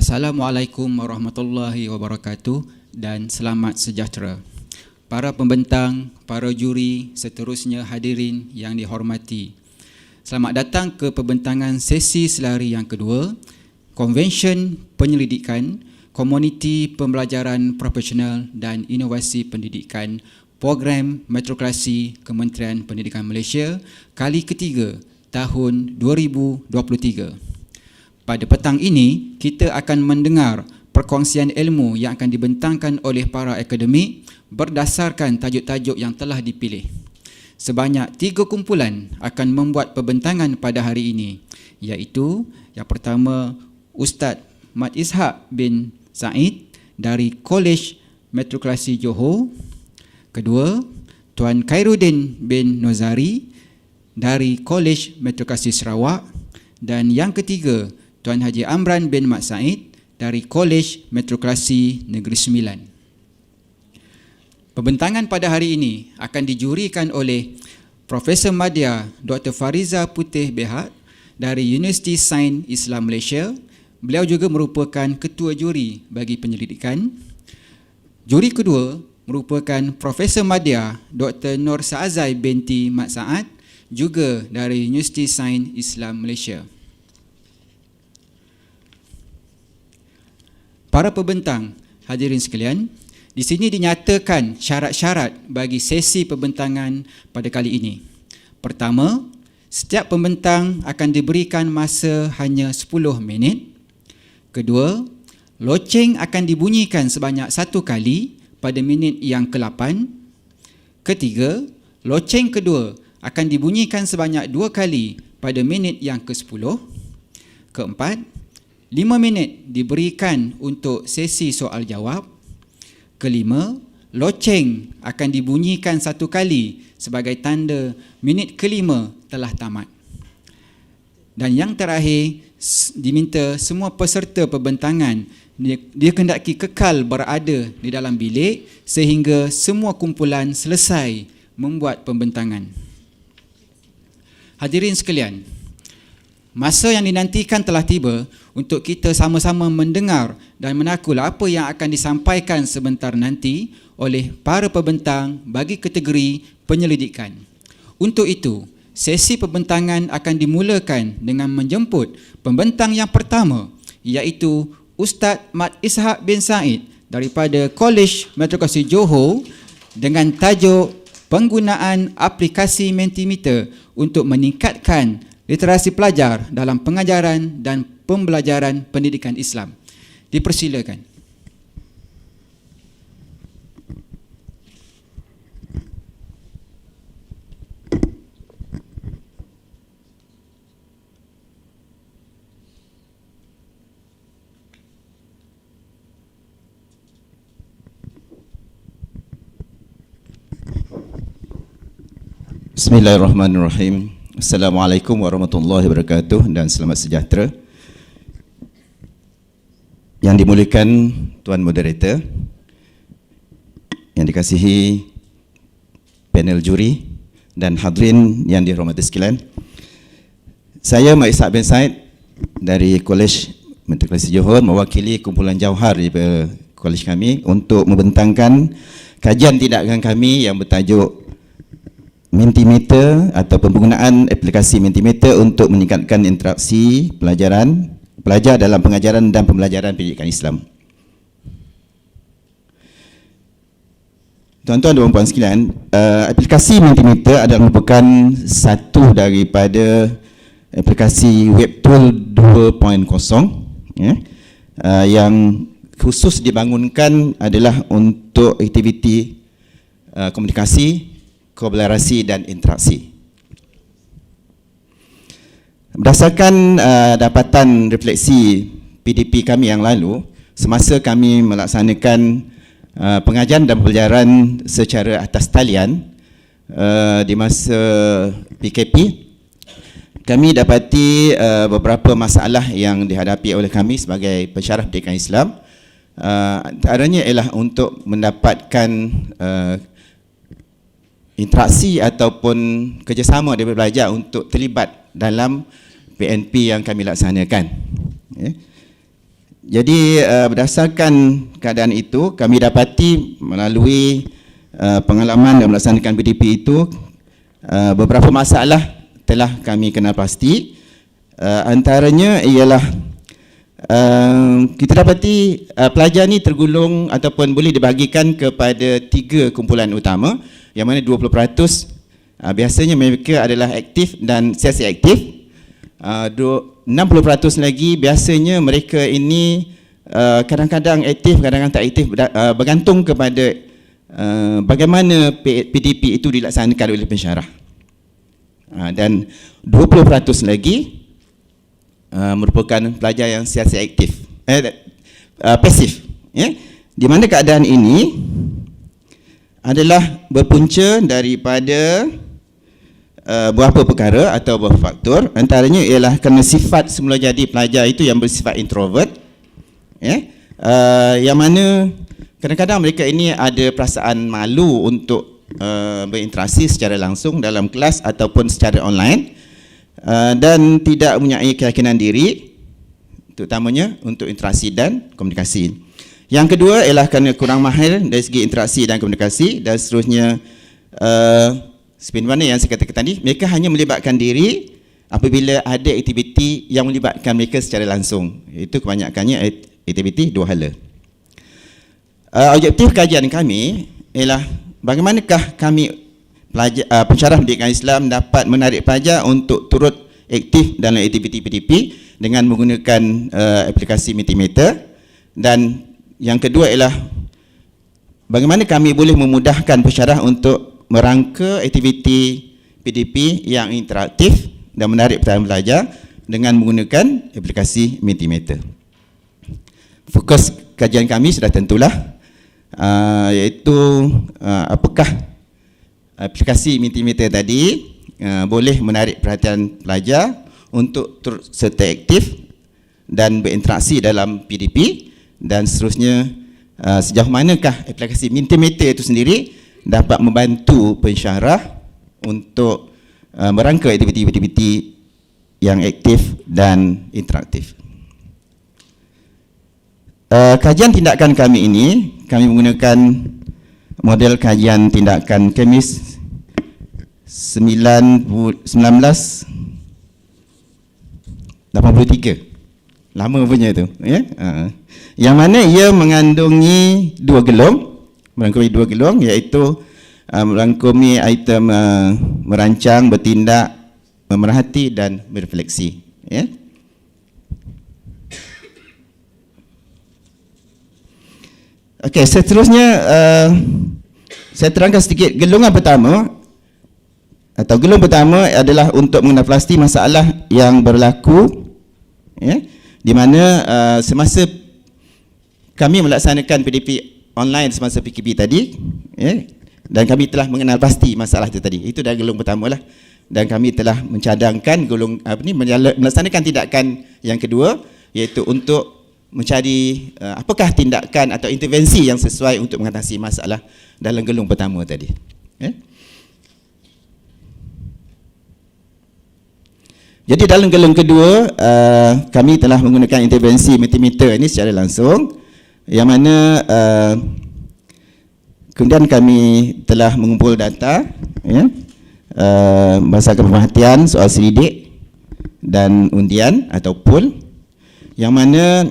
Assalamualaikum warahmatullahi wabarakatuh dan selamat sejahtera. Para pembentang, para juri, seterusnya hadirin yang dihormati. Selamat datang ke pembentangan sesi selari yang kedua, Konvensyen Penyelidikan, Komuniti Pembelajaran Profesional dan Inovasi Pendidikan, Program Metrokrasi Kementerian Pendidikan Malaysia, kali ketiga tahun 2023. Pada petang ini, kita akan mendengar perkongsian ilmu yang akan dibentangkan oleh para akademik berdasarkan tajuk-tajuk yang telah dipilih. Sebanyak 3 kumpulan akan membuat pembentangan pada hari ini, iaitu yang pertama Ustaz Mat Ishak bin Said dari Kolej Metrokrasi Johor, kedua Tuan Khairuddin bin Nozari dari Kolej Metrokrasi Sarawak, dan yang ketiga Tuan Haji Amran bin Mat Said dari Kolej Metrokrasi Negeri Sembilan. Pembentangan pada hari ini akan dijurikan oleh Profesor Madya Dr. Fariza Putih Behad dari Universiti Sains Islam Malaysia. Beliau juga merupakan ketua juri bagi penyelidikan. Juri kedua merupakan Profesor Madya Dr. Nur Saazai binti Mat Saad, juga dari Universiti Sains Islam Malaysia. Para pembentang, hadirin sekalian, di sini dinyatakan syarat-syarat bagi sesi pembentangan pada kali ini. Pertama, setiap pembentang akan diberikan masa hanya 10 minit. Kedua, loceng akan dibunyikan sebanyak 1 kali pada minit yang ke-8. Ketiga, loceng kedua akan dibunyikan sebanyak 2 kali pada minit yang ke-10. Keempat, 5 minit diberikan untuk sesi soal jawab. Kelima, loceng akan dibunyikan 1 kali sebagai tanda minit kelima telah tamat. Dan yang terakhir, diminta semua peserta pembentangan dikehendaki kekal berada di dalam bilik sehingga semua kumpulan selesai membuat pembentangan. Hadirin sekalian, masa yang dinantikan telah tiba untuk kita sama-sama mendengar dan menakul apa yang akan disampaikan sebentar nanti oleh para pembentang bagi kategori penyelidikan. Untuk itu, sesi pembentangan akan dimulakan dengan menjemput pembentang yang pertama, iaitu Ustaz Mat Ishak bin Said daripada Kolej Metrokrasi Johor dengan tajuk Penggunaan Aplikasi Mentimeter untuk Meningkatkan Literasi Pelajar dalam Pengajaran dan Pembelajaran Pendidikan Islam. Dipersilakan. Bismillahirrahmanirrahim. Assalamualaikum warahmatullahi wabarakatuh dan selamat sejahtera. Yang dimuliakan Tuan Moderator, yang dikasihi panel juri dan hadirin yang dihormati sekalian. Saya Mat Ishak bin Said dari Kolej Metrokrasi Johor mewakili kumpulan jauhar di kolej kami untuk membentangkan kajian tindakan kami yang bertajuk Mentimeter atau penggunaan aplikasi Mentimeter untuk meningkatkan interaksi pelajar dalam pengajaran dan pembelajaran pendidikan Islam. Tuan-tuan dan puan sekalian, aplikasi Mentimeter adalah merupakan satu daripada aplikasi web tool 2.0 yang khusus dibangunkan adalah untuk aktiviti komunikasi, kolaborasi dan interaksi. Berdasarkan dapatan refleksi PDP kami yang lalu, semasa kami melaksanakan pengajian dan pembelajaran secara atas talian di masa PKP, kami dapati beberapa masalah yang dihadapi oleh kami sebagai pensyarah pendidikan Islam. Antaranya ialah untuk mendapatkan interaksi ataupun kerjasama daripada pelajar untuk terlibat dalam PNP yang kami laksanakan. Jadi berdasarkan keadaan itu, kami dapati melalui pengalaman dan melaksanakan PDP itu, beberapa masalah telah kami kenal pasti. Antaranya ialah kita dapati pelajar ni tergolong ataupun boleh dibahagikan kepada 3 kumpulan utama, yang mana 20% biasanya mereka adalah aktif dan sesi aktif. 60% lagi biasanya mereka ini kadang-kadang aktif, kadang-kadang tak aktif, bergantung kepada bagaimana PDP itu dilaksanakan oleh pensyarah. Dan 20% lagi merupakan pelajar yang sesi aktif, pasif, di mana keadaan ini adalah berpunca daripada beberapa perkara atau beberapa faktor. Antaranya ialah kerana sifat semula jadi pelajar itu yang bersifat introvert, yang mana kadang-kadang mereka ini ada perasaan malu untuk berinteraksi secara langsung dalam kelas ataupun secara online, dan tidak mempunyai keyakinan diri, terutamanya untuk interaksi dan komunikasi. Yang kedua ialah kerana kurang mahir dari segi interaksi dan komunikasi, dan seterusnya seperti mana yang saya katakan tadi, mereka hanya melibatkan diri apabila ada aktiviti yang melibatkan mereka secara langsung. Itu kebanyakannya aktiviti 2 hala. Objektif kajian kami ialah bagaimanakah kami pensyarah pendidikan Islam dapat menarik pelajar untuk turut aktif dalam aktiviti PDP dengan menggunakan aplikasi Mentimeter. Dan yang kedua ialah bagaimana kami boleh memudahkan pensyarah untuk merangka aktiviti PDP yang interaktif dan menarik perhatian pelajar dengan menggunakan aplikasi Mentimeter. Fokus kajian kami sudah tentulah, iaitu apakah aplikasi Mentimeter tadi boleh menarik perhatian pelajar untuk turut serta aktif dan berinteraksi dalam PDP, dan seterusnya sejauh manakah aplikasi Mentimeter itu sendiri dapat membantu pensyarah untuk merangka aktiviti-aktiviti yang aktif dan interaktif. Kajian tindakan kami ini, kami menggunakan model kajian tindakan Kemis 1983. Lama punya tu, yang mana ia mengandungi 2 gelong, merangkumi 2 gelong, iaitu merangkumi item merancang, bertindak, memerhati dan berefleksi. Okey, seterusnya saya terangkan sedikit. Gelong pertama adalah untuk mengenal pasti masalah yang berlaku, di mana semasa kami melaksanakan PDP online semasa PKP tadi, dan kami telah mengenal pasti masalah itu tadi. Itu dah gelong pertama lah. Dan kami telah mencadangkan melaksanakan tindakan yang kedua, iaitu untuk mencari apakah tindakan atau intervensi yang sesuai untuk mengatasi masalah dalam gelong pertama tadi. Jadi dalam gelong kedua, kami telah menggunakan intervensi Mentimeter ini secara langsung, yang mana kemudian kami telah mengumpul data, berdasarkan pemerhatian soal selidik dan undian atau poll, yang mana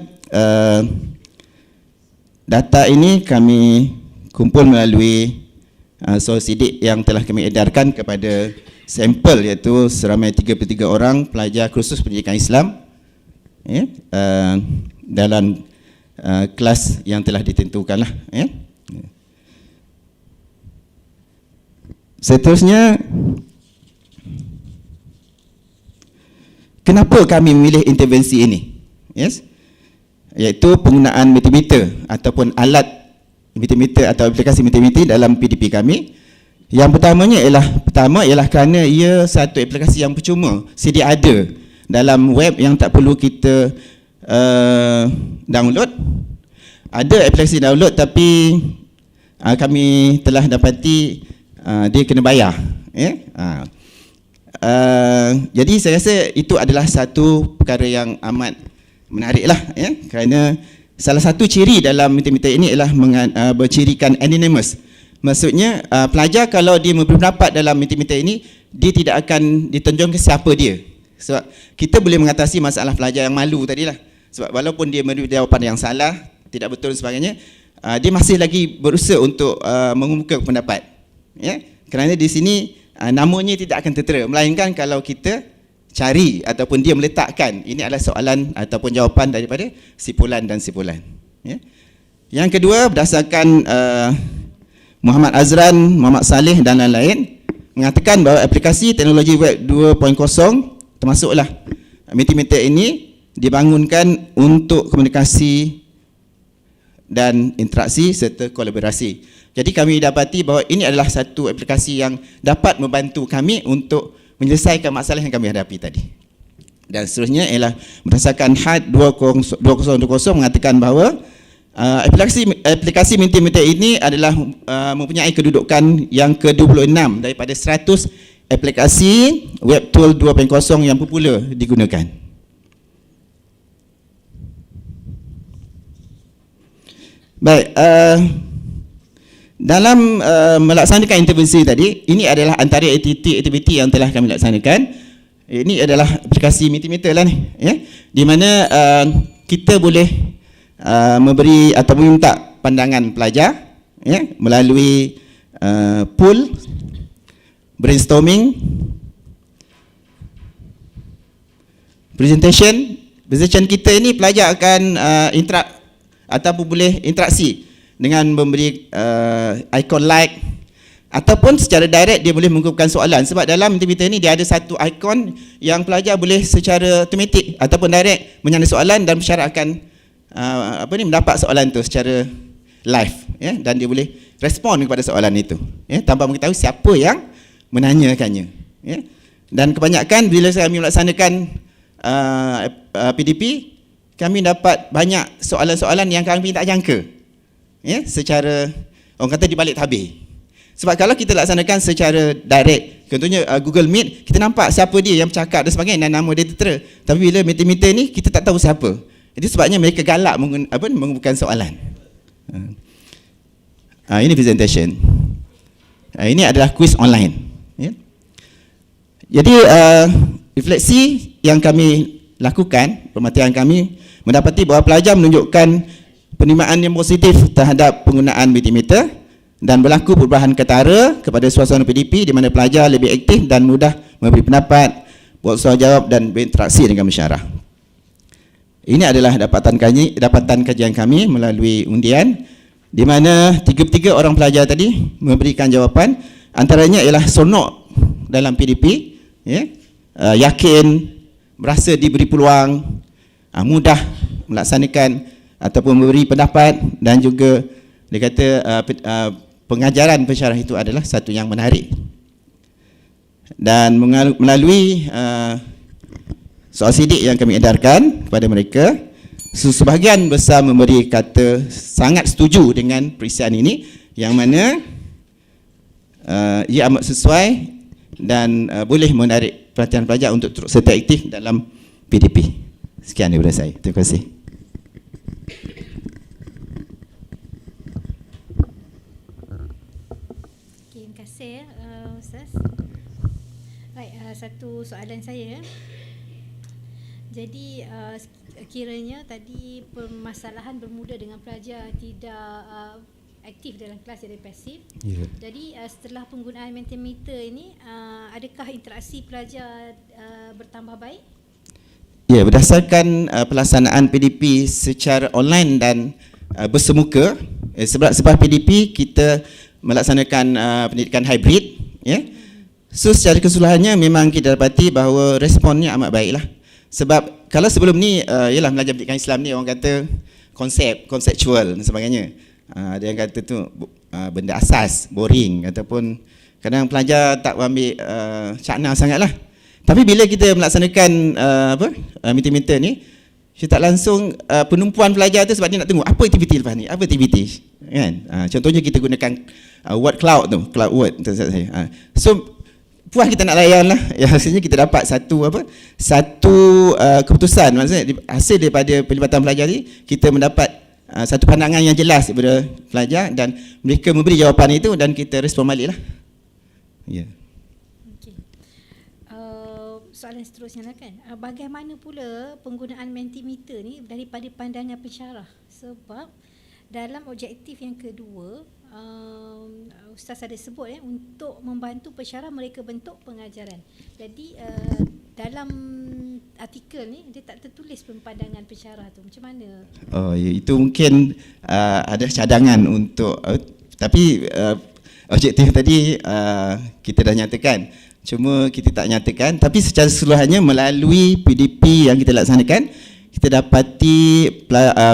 data ini kami kumpul melalui soal selidik yang telah kami edarkan kepada sampel, iaitu seramai 33 orang pelajar kursus pendidikan Islam dalam kelas yang telah ditentukan lah. Seterusnya, kenapa kami memilih intervensi ini? Iaitu penggunaan Mentimeter ataupun alat Mentimeter atau aplikasi Mentimeter dalam PDP kami. Yang pertamanya ialah kerana ia satu aplikasi yang percuma, sedia ada dalam web yang tak perlu kita download. Ada aplikasi download, tapi kami telah dapati dia kena bayar. Jadi saya rasa itu adalah satu perkara yang amat menariklah, ya, kerana salah satu ciri dalam Mentimeter ini ialah bercirikan anonymous. Maksudnya pelajar kalau dia memberi pendapat dalam Mentimeter ini, dia tidak akan ditunjukkan siapa dia. Sebab kita boleh mengatasi masalah pelajar yang malu tadilah. Sebab walaupun dia memberi jawapan yang salah, tidak betul dan sebagainya, dia masih lagi berusaha untuk mengemukakan pendapat. Ya? Kerana di sini namanya tidak akan tertera, melainkan kalau kita cari ataupun dia meletakkan ini adalah soalan ataupun jawapan daripada sipulan dan sipulan. Ya? Yang kedua, berdasarkan Muhammad Azran, Muhammad Saleh dan lain-lain mengatakan bahawa aplikasi teknologi web 2.0 termasuklah Mentimeter ini dibangunkan untuk komunikasi dan interaksi serta kolaborasi. Jadi kami dapati bahawa ini adalah satu aplikasi yang dapat membantu kami untuk menyelesaikan masalah yang kami hadapi tadi. Dan seterusnya ialah berdasarkan HAD 2020 mengatakan bahawa aplikasi Mentimeter ini adalah mempunyai kedudukan yang ke-26 daripada 100 aplikasi web tool 2.0 yang popular digunakan. Baik, dalam melaksanakan intervensi tadi, ini adalah antara aktiviti yang telah kami laksanakan. Ini adalah aplikasi Mentimeter lah ni, ya, di mana kita boleh memberi atau meminta pandangan pelajar, ya, melalui pool, brainstorming, presentation kita ini pelajar akan interact ataupun boleh interaksi dengan memberi ikon like ataupun secara direct dia boleh mengumpulkan soalan. Sebab dalam Mentimeter ini dia ada satu ikon yang pelajar boleh secara automatik ataupun direct menyana soalan dan pesara akan mendapat soalan itu secara live, ya, dan dia boleh respon kepada soalan itu, ya, tanpa mengetahui siapa yang menanyakannya, ya. Dan kebanyakan bila kami melaksanakan PDP, kami dapat banyak soalan-soalan yang kami tak jangka, ya, secara orang kata di balik tabir. Sebab kalau kita laksanakan secara direct, contohnya Google Meet, kita nampak siapa dia yang bercakap dan sebagainya dan nama dia tertera. Tapi bila Mentimeter ni kita tak tahu siapa. Jadi sebabnya mereka galak mengumpulkan soalan. Ini presentation. Ini adalah quiz online. Ya. Jadi refleksi yang kami lakukan, pemerhatian kami mendapati bahawa pelajar menunjukkan penerimaan yang positif terhadap penggunaan Mentimeter dan berlaku perubahan ketara kepada suasana PDP di mana pelajar lebih aktif dan mudah memberi pendapat, buat soal jawab dan berinteraksi dengan mesyuarat. Ini adalah dapatan kajian kami melalui undian di mana 33 orang pelajar tadi memberikan jawapan. Antaranya ialah seronok dalam PDP, ya, yakin, berasa diberi peluang, mudah melaksanakan ataupun memberi pendapat, dan juga dia kata pengajaran pensyarah itu adalah satu yang menarik. Dan melalui soal sidik yang kami edarkan kepada mereka, sebahagian besar memberi kata sangat setuju dengan perisian ini, yang mana ia amat sesuai dan boleh menarik perhatian pelajar untuk terus serta aktif dalam PDP. Sekian daripada saya. Terima kasih. Terima kasih Ustaz. Baik, satu soalan saya. Jadi kiranya tadi permasalahan bermula dengan pelajar tidak aktif dalam kelas, jadi pasif. Yeah. Jadi setelah penggunaan Mentimeter ini, adakah interaksi pelajar bertambah baik? Ya, berdasarkan pelaksanaan PDP secara online dan bersemuka, sebab PDP kita melaksanakan pendidikan hybrid, ya. So secara keseluruhannya memang kita dapati bahawa responnya amat baiklah. Sebab kalau sebelum ni ialah belajar pendidikan Islam ni orang kata konseptual dan sebagainya. Ada yang kata tu benda asas, boring, ataupun kadang pelajar tak ambil cakna sangatlah. Tapi bila kita melaksanakan Mentimeter ni, kita tak langsung penumpuan pelajar tu sebab dia nak tengok apa aktiviti lepas ni, apa aktiviti, kan. Contohnya kita gunakan word cloud tu, cloud word tu saya. So puas kita nak layan lah. Ya, hasilnya kita dapat satu keputusan. Maksudnya hasil daripada pelibatan pelajar ni, kita mendapat satu pandangan yang jelas daripada pelajar dan mereka memberi jawapan itu dan kita respon balik lah. Ya. Okey. Soalan seterusnya lah kan. Bagaimana pula penggunaan Mentimeter ni daripada pandangan pensyarah? Sebab dalam objektif yang kedua, Ustaz ada sebut untuk membantu pensyarah mereka bentuk pengajaran. Jadi dalam artikel ni dia tak tertulis pun pandangan pensyarah tu. Macam mana? Oh, ya, itu mungkin ada cadangan untuk tapi objektif tadi kita dah nyatakan. Cuma kita tak nyatakan, tapi secara keseluruhannya melalui PDP yang kita laksanakan, kita dapati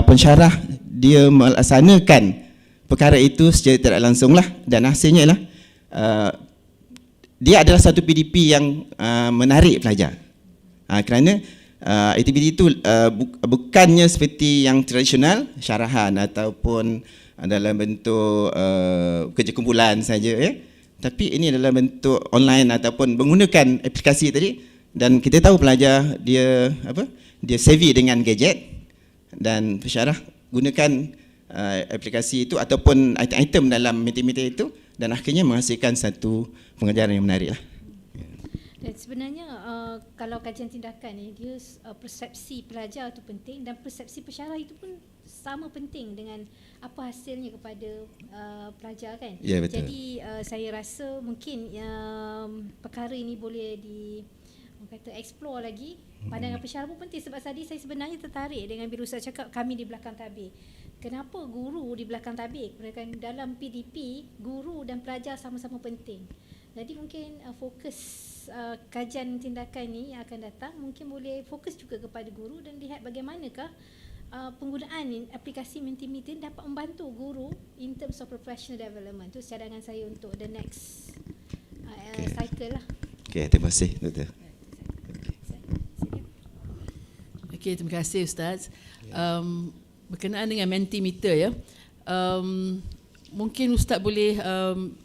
pensyarah dia melaksanakan perkara itu secara tidak langsung lah, dan hasilnya ialah dia adalah satu PDP yang menarik pelajar. Kerana aktiviti itu bukannya seperti yang tradisional, syarahan ataupun dalam bentuk kerja kumpulan saja, tapi ini adalah bentuk online ataupun menggunakan aplikasi tadi, dan kita tahu pelajar dia savvy dengan gadget, dan pensyarah gunakan aplikasi itu ataupun item-item dalam Mentimeter itu, dan akhirnya menghasilkan satu pengajaran yang menarik lah. Dan sebenarnya kalau kajian tindakan ni, dia persepsi pelajar itu penting dan persepsi pensyarah itu pun sama penting dengan apa hasilnya kepada pelajar kan. Ya, betul. Jadi saya rasa mungkin perkara ini boleh explore lagi. Pandangan pensyarah pun penting, sebab tadi saya sebenarnya tertarik dengan bila Ustaz cakap kami di belakang tabir. Kenapa guru di belakang tabir? Kerana dalam PDP guru dan pelajar sama-sama penting. Jadi mungkin fokus kajian tindakan ni yang akan datang mungkin boleh fokus juga kepada guru dan lihat bagaimanakah penggunaan aplikasi Mentimeter dapat membantu guru in terms of professional development. Itu cadangan saya untuk the next cycle lah. Okey, terima kasih Doktor. Okey, terima kasih Ustaz. Berkenaan dengan Mentimeter mungkin Ustaz boleh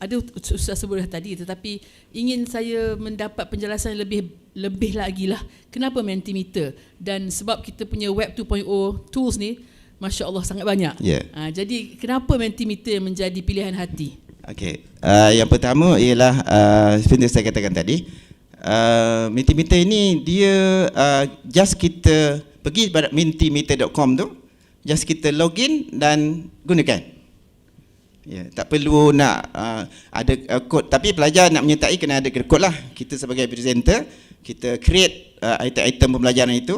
ada Ustaz sebut dah tadi, tetapi ingin saya mendapat penjelasan lebih lagi lah kenapa Mentimeter, dan sebab kita punya Web 2.0 tools ni Masya Allah sangat banyak. Jadi kenapa Mentimeter menjadi pilihan hati? Okey, yang pertama ialah seperti yang saya katakan tadi, Mentimeter ini dia just kita pergi pada mentimeter.com tu, just kita login dan gunakan. Ya, tak perlu nak ada kod, tapi pelajar nak menyertai kena ada kod lah. Kita sebagai presenter, kita create item-item pembelajaran itu.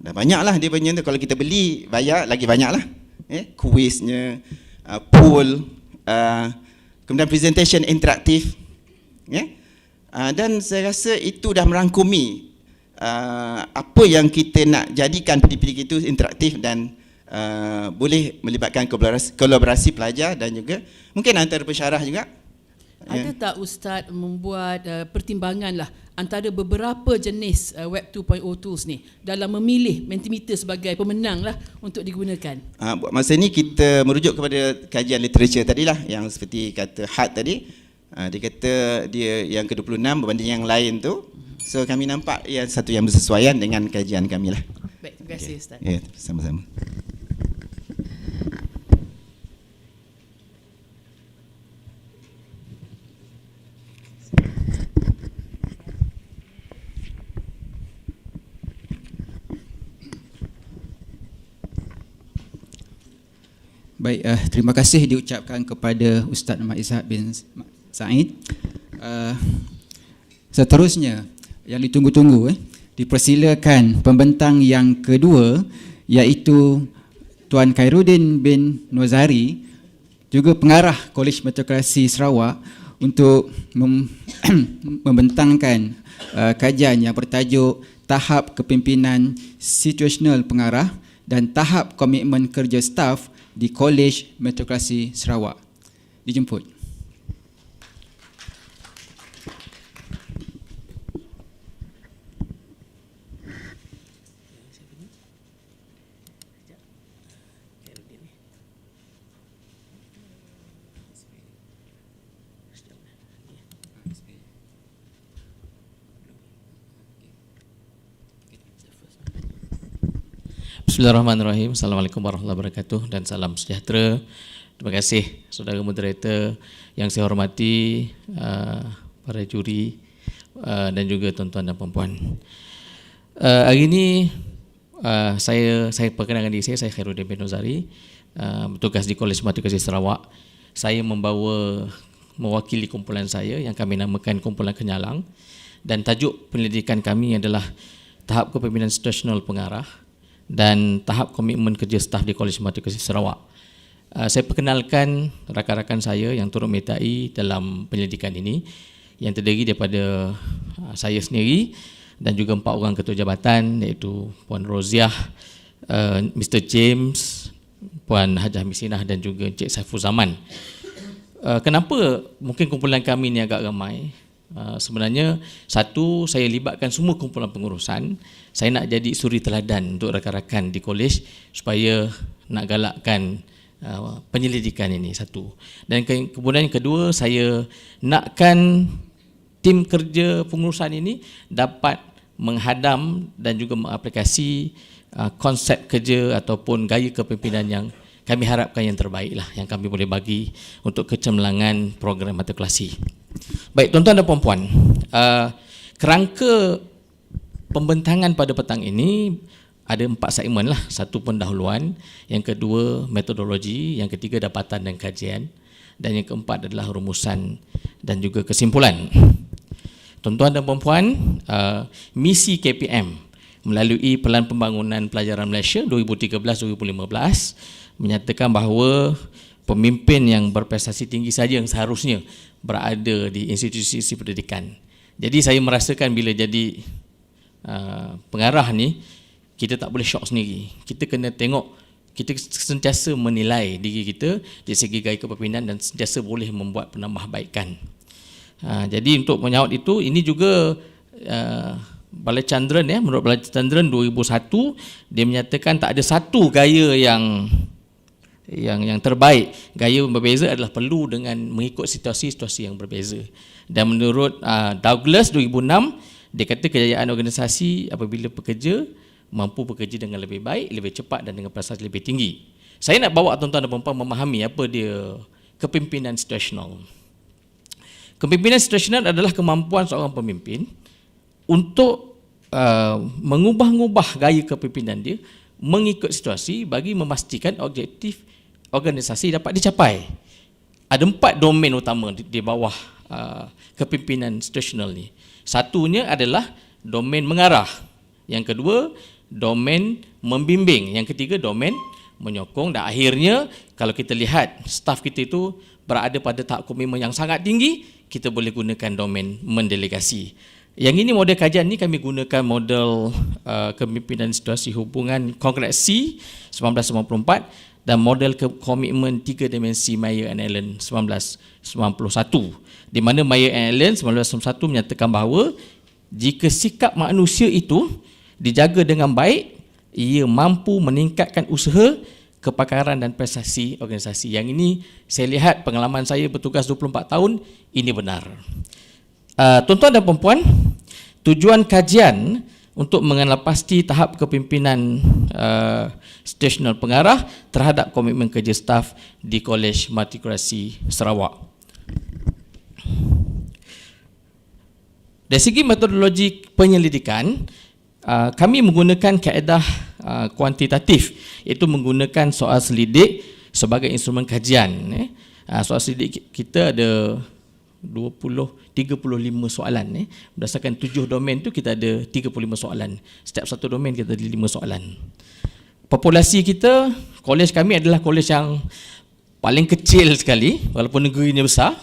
Dah banyak lah dia punya tu. Kalau kita beli bayar lagi banyak lah. Kuisnya, pool, kemudian presentation interaktif. Dan saya rasa itu dah merangkumi apa yang kita nak jadikan pendidik itu interaktif dan boleh melibatkan kolaborasi pelajar dan juga mungkin antara pensyarah juga. Ada tak Ustaz membuat pertimbangan lah antara beberapa jenis Web 2.0 tools ni dalam memilih Mentimeter sebagai pemenang lah untuk digunakan? Buat masa ni kita merujuk kepada kajian literature tadilah, yang seperti kata Hart tadi. Dia kata dia yang ke-26 berbanding yang lain tu. So kami nampak yang satu yang bersesuaian dengan kajian kami lah. Baik, terima kasih Ustaz. Ya, sama-sama. Baik, terima kasih diucapkan kepada Ustaz Muhammad Ishaq bin Said. Seterusnya yang ditunggu-tunggu, dipersilakan pembentang yang kedua, iaitu Tuan Khairuddin bin Nozari, juga pengarah Kolej Metrokrasi Sarawak, untuk membentangkan kajian yang bertajuk Tahap Kepimpinan Situasional Pengarah dan Tahap Komitmen Kerja Staf di Kolej Metrokrasi Sarawak. Dijemput. Bismillahirrahmanirrahim. Assalamualaikum warahmatullahi wabarakatuh dan salam sejahtera. Terima kasih saudara moderator yang saya hormati, para juri dan juga tuan-tuan dan puan-puan. Hari ini saya perkenalkan diri saya Khairuddin bin Nozari, bertugas di Kolej Matematika Sarawak. Saya mewakili kumpulan saya yang kami namakan Kumpulan Kenyalang, dan tajuk penyelidikan kami adalah tahap kepimpinan situasional pengarah dan tahap komitmen kerja staf di Kolej Matematika Sarawak. Saya perkenalkan rakan-rakan saya yang turut menyertai dalam penyelidikan ini, yang terdiri daripada saya sendiri dan juga 4 orang ketua jabatan, iaitu Puan Roziah, Mr. James, Puan Hajah Misinah dan juga Encik Saiful Zaman. Kenapa mungkin kumpulan kami ini agak ramai? Sebenarnya satu, saya libatkan semua kumpulan pengurusan. Saya nak jadi suri teladan untuk rakan-rakan di kolej supaya nak galakkan penyelidikan ini, satu. Dan kemudian yang kedua, saya nakkan tim kerja pengurusan ini dapat menghadam dan juga mengaplikasi konsep kerja ataupun gaya kepimpinan yang kami harapkan yang terbaik lah, yang kami boleh bagi untuk kecemerlangan program matrikulasi. Baik, tuan-tuan dan puan-puan, kerangka pembentangan pada petang ini ada 4 segmen lah. Satu, pendahuluan, yang kedua metodologi, yang ketiga dapatan dan kajian, dan yang keempat adalah rumusan dan juga kesimpulan. Tuan-tuan dan puan-puan, misi KPM melalui Pelan Pembangunan Pelajaran Malaysia 2013-2015 menyatakan bahawa pemimpin yang berprestasi tinggi saja yang seharusnya berada di institusi pendidikan. Jadi saya merasakan bila jadi pengarah ni, kita tak boleh syok sendiri. Kita kena tengok, kita sentiasa menilai diri kita dari segi gaya kepimpinan dan sentiasa boleh membuat penambahbaikan. Jadi untuk menyahut itu, ini juga Balai Chandran, menurut Balai Chandran 2001, dia menyatakan tak ada satu gaya yang terbaik. Gaya yang berbeza adalah perlu dengan mengikut situasi-situasi yang berbeza. Dan menurut Douglas 2006, dia kata kejayaan organisasi apabila pekerja mampu bekerja dengan lebih baik, lebih cepat dan dengan prestasi lebih tinggi. Saya nak bawa tuan-tuan dan puan-puan memahami apa dia kepimpinan situasional. Kepimpinan situasional adalah kemampuan seorang pemimpin untuk mengubah-ubah gaya kepimpinan dia mengikut situasi bagi memastikan objektif organisasi dapat dicapai. Ada 4 domain utama di bawah kepimpinan situasional ni. Satunya adalah domain mengarah. Yang kedua, domain membimbing. Yang ketiga, domain menyokong. Dan akhirnya, kalau kita lihat staf kita itu berada pada tahap komitmen yang sangat tinggi, kita boleh gunakan domain mendelegasi. Yang ini model kajian ni kami gunakan model kepimpinan situasi hubungan Kongres C 1994 dan model komitmen 3 dimensi Mayer and Allen 1991. Di mana Mayer and Allen 1991 menyatakan bahawa jika sikap manusia itu dijaga dengan baik, ia mampu meningkatkan usaha, kepakaran dan prestasi organisasi. Yang ini saya lihat pengalaman saya bertugas 24 tahun, ini benar. Tuan-tuan dan puan-puan, tujuan kajian untuk mengenal pasti tahap kepimpinan situasional pengarah terhadap komitmen kerja staf di Kolej Matrikulasi Sarawak. Dari segi metodologi penyelidikan, kami menggunakan kaedah kuantitatif, iaitu menggunakan soal selidik sebagai instrumen kajian. Soal selidik kita ada 35 soalan. Berdasarkan 7 domain tu kita ada 35 soalan. Setiap satu domain kita ada 5 soalan. Populasi kita, kolej kami adalah kolej yang paling kecil sekali, walaupun negerinya besar.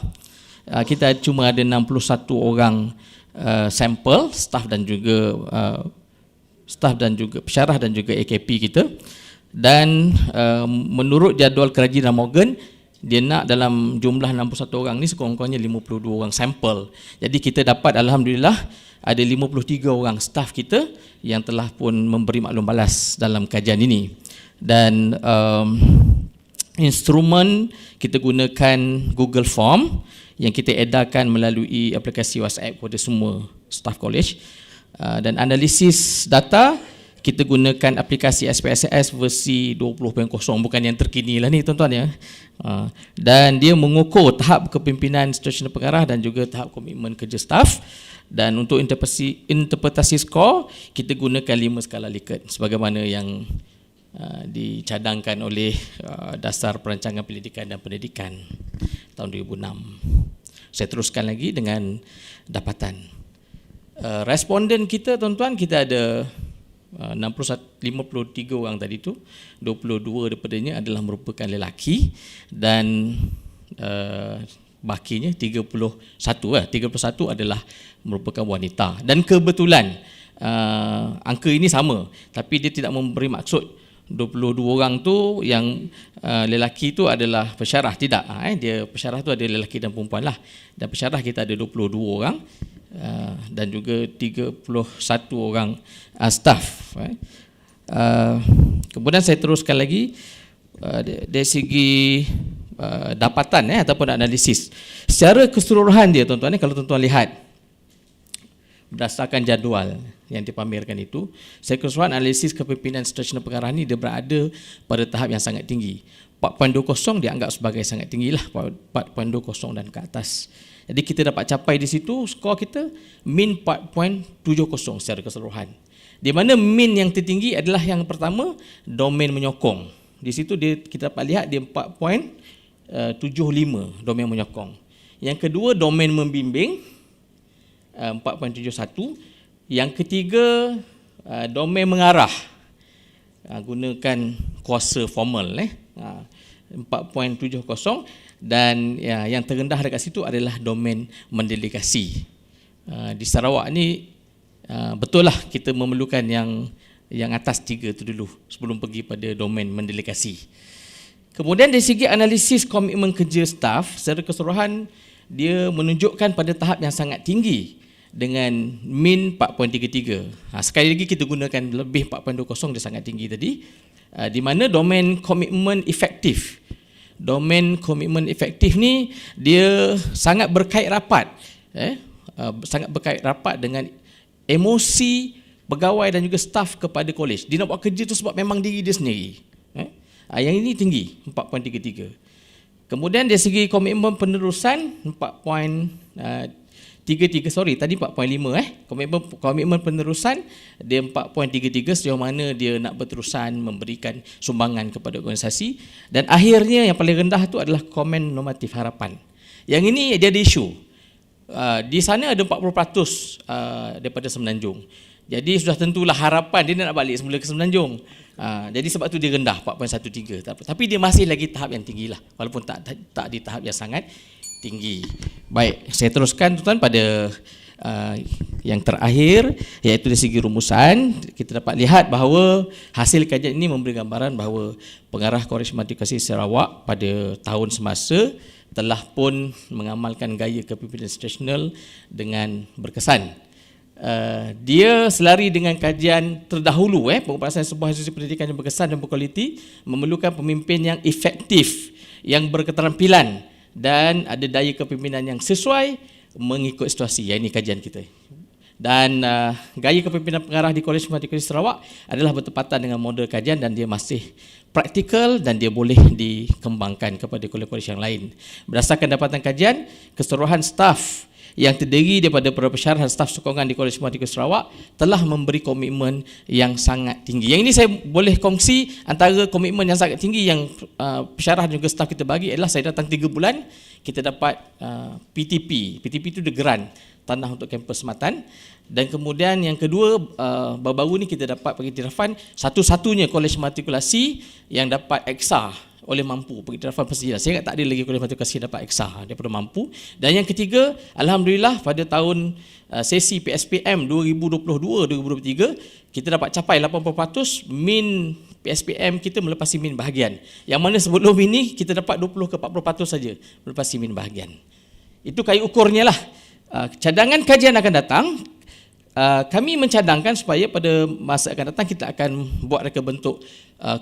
Kita cuma ada 61 orang sampel staf dan juga pensyarah dan juga AKP kita. Dan menurut jadual Kerajinan Morgan, dia nak dalam jumlah 61 orang ni sekurang-kurangnya 52 orang sampel. Jadi kita dapat alhamdulillah ada 53 orang staf kita yang telah pun memberi maklum balas dalam kajian ini. Dan instrumen kita gunakan Google Form yang kita edarkan melalui aplikasi WhatsApp kepada semua staf college. Dan analisis data kita gunakan aplikasi SPSS versi 20.0, bukan yang terkini lah ni tuan-tuan ya. Dan dia mengukur tahap kepimpinan situasional pengarah dan juga tahap komitmen kerja staf. Dan untuk interpretasi skor, kita gunakan 5 skala Likert sebagaimana yang dicadangkan oleh Dasar Perancangan Pendidikan dan Pendidikan tahun 2006. Saya teruskan lagi dengan dapatan. Responden kita tuan-tuan, kita ada 53 orang tadi tu, 22 daripadanya adalah merupakan lelaki dan bakinya 31 adalah merupakan wanita. Dan kebetulan angka ini sama, tapi dia tidak memberi maksud 22 orang tu yang lelaki tu adalah pensyarah, tidak. Dia pensyarah tu ada lelaki dan perempuan lah. Dan pensyarah kita ada 22 orang dan juga 31 orang staf. Kemudian saya teruskan lagi dari segi dapatan ataupun analisis. Secara keseluruhan dia tuan-tuan ni, kalau tuan-tuan lihat berdasarkan jadual yang dipamerkan itu, secara keseluruhan analisis kepimpinan situasional pengarahan ini dia berada pada tahap yang sangat tinggi. 4.20 dianggap sebagai sangat tinggilah, 4.20 dan ke atas. Jadi kita dapat capai di situ skor kita min 4.70 secara keseluruhan. Di mana min yang tertinggi adalah yang pertama, domain menyokong. Di situ kita dapat lihat dia 4.75 domain menyokong. Yang kedua, domain membimbing 4.71. Yang ketiga, domain mengarah gunakan kuasa formal 4.70. Dan yang terendah dekat situ adalah domain mendelegasi. Di Sarawak ni betul lah kita memerlukan yang atas 3 tu dulu sebelum pergi pada domain mendelegasi. Kemudian dari segi analisis komitmen kerja staf, secara keseluruhan dia menunjukkan pada tahap yang sangat tinggi dengan min 4.33. Sekali lagi kita gunakan lebih 4.20, dia sangat tinggi tadi. Di mana domain komitmen efektif. Domain komitmen efektif ni dia sangat berkait rapat. Sangat berkait rapat dengan emosi pegawai dan juga staf kepada kolej. Dia nak buat kerja tu sebab memang diri dia sendiri. Yang ini tinggi, 4.33. Kemudian dari segi komitmen penerusan 4.33, tadi 4.5 komitmen penerusan dia 4.33, sejauh mana dia nak berterusan memberikan sumbangan kepada organisasi. Dan akhirnya yang paling rendah tu adalah komen normatif harapan. Yang ini dia ada isu. Di sana ada 40% daripada Semenanjung. Jadi sudah tentulah harapan dia nak balik semula ke Semenanjung. Jadi sebab tu dia rendah 4.13. Tapi dia masih lagi tahap yang tinggi lah, walaupun tak di tahap yang sangat tinggi. Baik, saya teruskan tuan-tuan pada yang terakhir, iaitu dari segi rumusan. Kita dapat lihat bahawa hasil kajian ini memberi gambaran bahawa pengarah Kolej Matematikasi Sarawak pada tahun semasa telah pun mengamalkan gaya kepimpinan situasional dengan berkesan. Dia selari dengan kajian terdahulu pengupasan sebuah institusi pendidikan yang berkesan dan berkualiti memerlukan pemimpin yang efektif, yang berketerampilan dan ada daya kepimpinan yang sesuai mengikut situasi. Ini kajian kita. Dan gaya kepimpinan pengarah di Kolej Matematikasi Sarawak adalah bertepatan dengan model kajian dan dia masih praktikal dan dia boleh dikembangkan kepada kolej-kolej yang lain. Berdasarkan dapatan kajian, keseluruhan staf yang terdiri daripada para pensyarah dan staf sokongan di Kolej Matematikasi Sarawak telah memberi komitmen yang sangat tinggi. Yang ini saya boleh kongsi antara komitmen yang sangat tinggi yang pensyarah dan juga staf kita bagi adalah saya datang 3 bulan, kita dapat PTP. PTP itu the grant, tanah untuk kampus sematan. Dan kemudian yang kedua, baru-baru ni kita dapat pengiktirafan satu-satunya kolej matrikulasi yang dapat EXA oleh mampu, pengiktirafan persediaan. Saya ingat tak ada lagi kolej matrikulasi dapat EXA daripada mampu. Dan yang ketiga, alhamdulillah pada tahun sesi PSPM 2022-2023 kita dapat capai 80% min PSPM kita melepasi min bahagian. Yang mana sebelum ini kita dapat 20 ke 40% saja melepasi min bahagian. Itu kayu ukurnya lah. Cadangan kajian akan datang. Kami mencadangkan supaya pada masa akan datang kita akan buat reka bentuk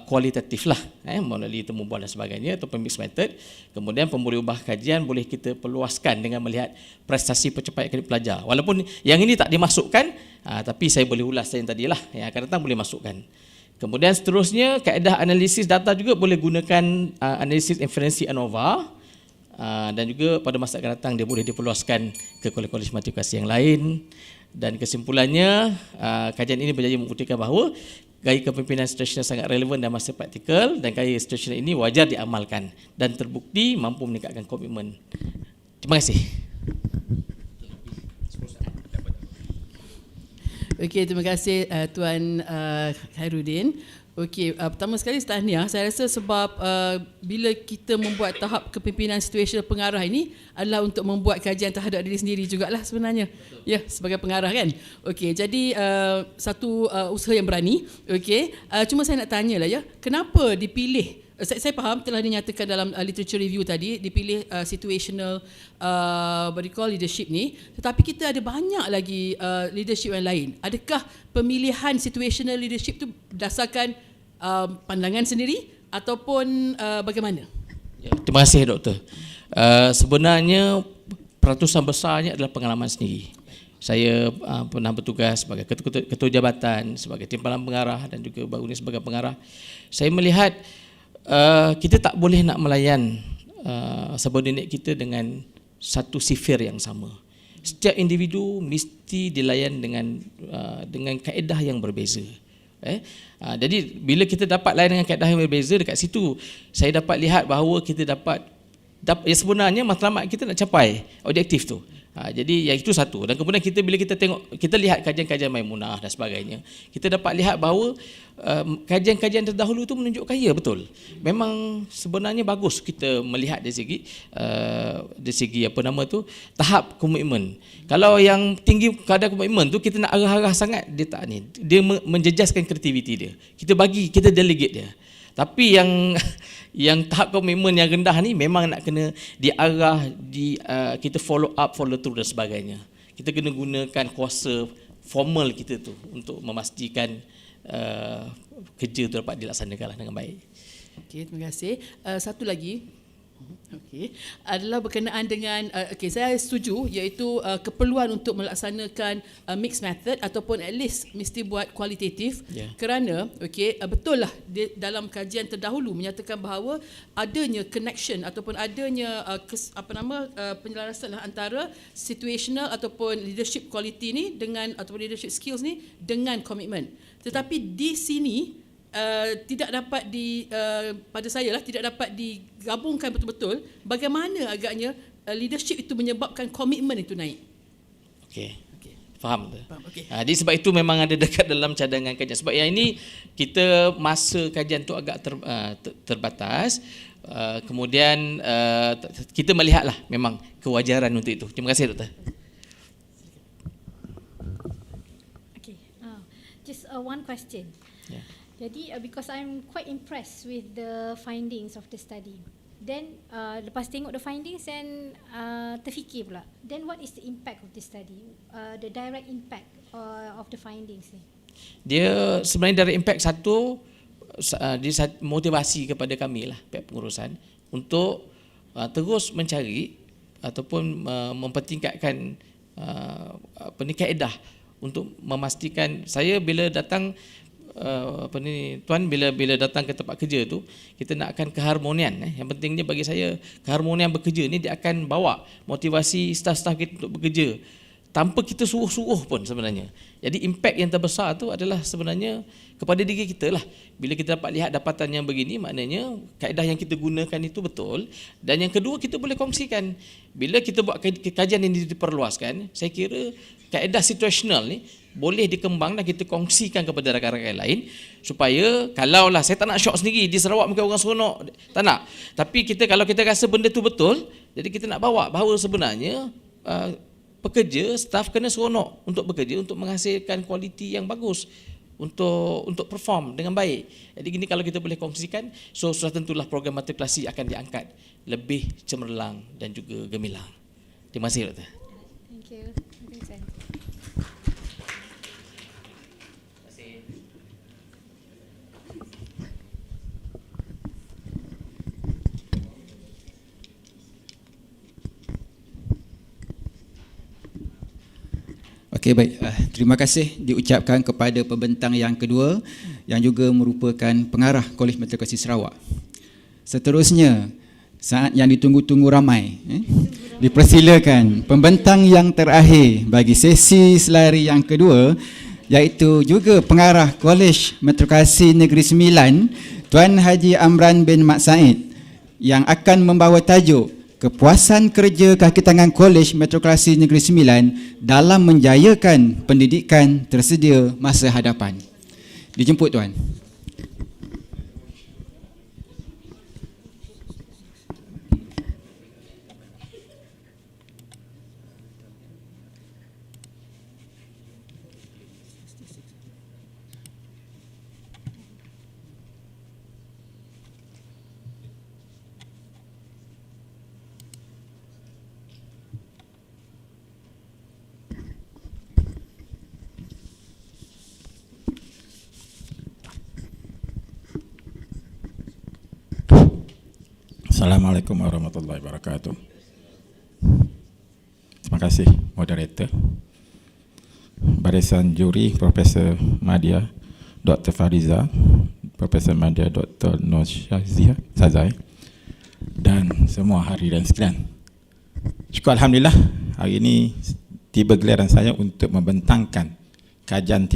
kualitatif lah, melalui temu bual dan sebagainya atau mixed method. Kemudian pemberi ubah kajian boleh kita perluaskan dengan melihat prestasi pencapaian akademik pelajar. Walaupun yang ini tak dimasukkan, Tapi saya boleh ulas yang tadi lah, yang akan datang boleh masukkan. Kemudian seterusnya, kaedah analisis data juga boleh gunakan analisis inferensi ANOVA, dan juga pada masa akan datang dia boleh diperluaskan ke kolej-kolej matrikulasi yang lain. Dan kesimpulannya, kajian ini berjaya membuktikan bahawa gaya kepimpinan situasional sangat relevan dan masih praktikal, dan gaya situasional ini wajar diamalkan dan terbukti mampu meningkatkan komitmen. Terima kasih. Okey, terima kasih Tuan Khairuddin. Okey, pertama sekali tahniah. Saya rasa sebab bila kita membuat tahap kepimpinan situasional pengarah ini adalah untuk membuat kajian terhadap diri sendiri jugalah sebenarnya. Betul. Ya, sebagai pengarah kan. Okey, jadi satu usaha yang berani. Okey, cuma saya nak tanyalah ya, kenapa dipilih? Saya faham telah dinyatakan dalam literature review tadi dipilih situational leadership ni, tetapi kita ada banyak lagi leadership yang lain. Adakah pemilihan situational leadership tu berdasarkan pandangan sendiri ataupun bagaimana? Ya, terima kasih Doktor. Sebenarnya peratusan besarnya adalah pengalaman sendiri. Saya pernah bertugas sebagai ketua jabatan, sebagai timbalan pengarah dan juga baru ini sebagai pengarah. Saya melihat kita tak boleh nak melayan subordinate kita dengan satu sifir yang sama. Setiap individu mesti dilayan dengan kaedah yang berbeza. Jadi bila kita dapat layan dengan kaedah yang berbeza, dekat situ saya dapat lihat bahawa kita dapat sebenarnya matlamat kita nak capai objektif tu. Jadi yang itu satu. Dan kemudian bila kita lihat kajian-kajian Maimunah dan sebagainya, kita dapat lihat bahawa kajian-kajian terdahulu itu menunjukkan ya betul. Memang sebenarnya bagus kita melihat dari segi tahap komitmen. Kalau yang tinggi kadar komitmen tu kita nak arah-arah sangat, dia tak ni. Dia menjejaskan kreativiti dia. Kita delegate dia. Tapi yang tahap komitmen yang rendah ni memang nak kena diarah, kita follow up, follow through dan sebagainya. Kita kena gunakan kuasa formal kita tu untuk memastikan kerja tu dapat dilaksanakan dengan baik. Okey, terima kasih. Satu lagi. Okey, adalah berkenaan dengan saya setuju, iaitu keperluan untuk melaksanakan mixed method ataupun at least mesti buat kualitatif, kerana betul lah dalam kajian terdahulu menyatakan bahawa adanya connection ataupun adanya penyelarasan antara situational ataupun leadership quality ni dengan ataupun leadership skills ni dengan komitmen. Tetapi di sini tidak dapat pada saya lah tidak dapat digabungkan betul-betul bagaimana agaknya leadership itu menyebabkan komitmen itu naik. Okey. Faham. Okay. Jadi sebab itu memang ada dekat dalam cadangan kajian. Sebab yang ini kita masa kajian tu agak terbatas. Kemudian kita melihatlah memang kewajaran untuk itu. Terima kasih Doktor. Okay. Just one question. Yeah. Jadi because I'm quite impressed with the findings of the study. Then lepas tengok the findings and terfikir pula, then what is the impact of the study? The direct impact of the findings ni. Dia sebenarnya direct impact satu, dia motivasi kepada kami lah pihak pengurusan untuk terus mencari ataupun mempertingkatkan kaedah untuk memastikan saya bila datang Tuan bila datang ke tempat kerja tu kita nakkan keharmonian. Yang pentingnya bagi saya keharmonian bekerja ni dia akan bawa motivasi staf-staf kita untuk bekerja tanpa kita suruh-suruh pun sebenarnya. Jadi impact yang terbesar tu adalah sebenarnya kepada diri kita lah. Bila kita dapat lihat dapatan yang begini, maknanya kaedah yang kita gunakan itu betul. Dan yang kedua, kita boleh kongsikan. Bila kita buat kajian ini diperluaskan, saya kira kaedah situasional ni boleh dikembang dan kita kongsikan kepada rakan-rakan lain supaya kalaulah saya tak nak syok sendiri di Sarawak mungkin orang seronok, tak nak. Tapi kalau kita rasa benda tu betul, jadi kita nak bawa bahawa sebenarnya pekerja, staf kena seronok untuk bekerja, untuk menghasilkan kualiti yang bagus, untuk perform dengan baik. Jadi gini kalau kita boleh kongsikan, sudah tentulah program matrikulasi akan diangkat lebih cemerlang dan juga gemilang. Terima kasih Doktor. Thank you. Okey, baik. Terima kasih diucapkan kepada pembentang yang kedua yang juga merupakan pengarah Kolej Meteorologi Sarawak. Seterusnya, saat yang ditunggu-tunggu ramai, dipersilakan pembentang yang terakhir bagi sesi selari yang kedua, iaitu juga pengarah Kolej Meteorologi Negeri Sembilan, Tuan Haji Amran bin Mat Said, yang akan membawa tajuk kepuasan kerja kaki tangan Kolej Meteorologi Negeri Sembilan dalam menjayakan pendidikan tersedia masa hadapan. Dijemput Tuan. Assalamualaikum warahmatullahi wabarakatuh. Terima kasih moderator, barisan juri Profesor Madya Dr. Fariza, Profesor Madya Dr. Nur Sazai, dan semua hadirin sekalian. Syukur Alhamdulillah, hari ini tiba giliran saya untuk membentangkan kajian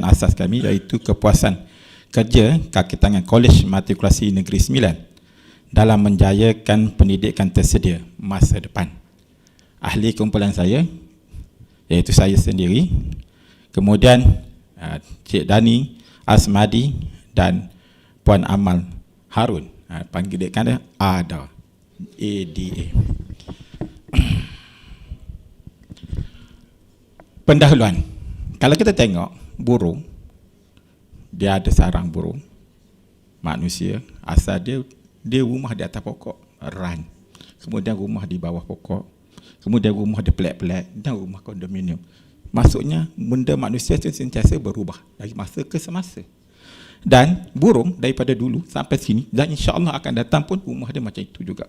asas kami, iaitu kepuasan kerja kaki tangan Kolej Matrikulasi Negeri Sembilan dalam menjayakan pendidikan tersedia masa depan. Ahli kumpulan saya, iaitu saya sendiri, kemudian Cik Dani Asmadi dan Puan Amal Harun, panggilkan dia ADA. Pendahuluan. Kalau kita tengok burung, dia ada sarang burung. Manusia, asal dia rumah di atas pokok, run. Kemudian rumah di bawah pokok. Kemudian rumah di pelat-pelat dan rumah kondominium. Maksudnya benda manusia itu sentiasa berubah dari masa ke semasa. Dan burung daripada dulu sampai sini, dan insya-Allah akan datang pun rumah dia macam itu juga.